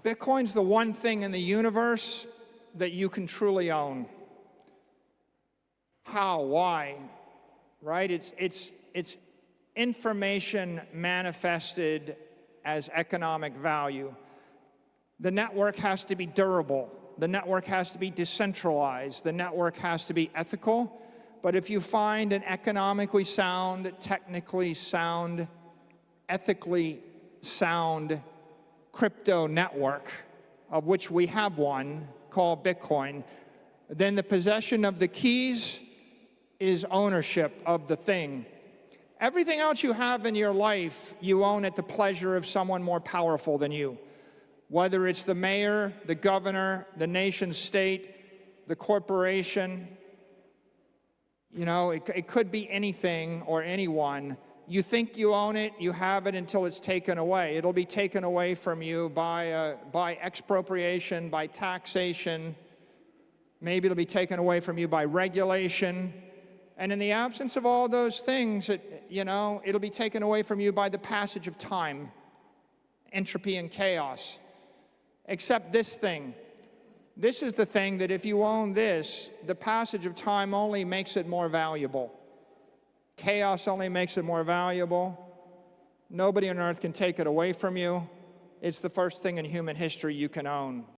Bitcoin's the one thing in the universe that you can truly own. How? Why? Right? It's information manifested as economic value. The network has to be durable. The network has to be decentralized. The network has to be ethical. But if you find an economically sound, technically sound, ethically sound crypto network, of which we have one called Bitcoin, then the possession of the keys is ownership of the thing. Everything else you have in your life, you own at the pleasure of someone more powerful than you. Whether it's the mayor, the governor, the nation state, the corporation, you know, it could be anything or anyone. You think you own it, you have it until it's taken away. It'll be taken away from you by expropriation, by taxation. Maybe it'll be taken away from you by regulation. And in the absence of all those things, it'll be taken away from you by the passage of time, entropy and chaos. Except this thing. This is the thing that if you own this, the passage of time only makes it more valuable. Chaos only makes it more valuable. Nobody on earth can take it away from you. It's the first thing in human history you can own.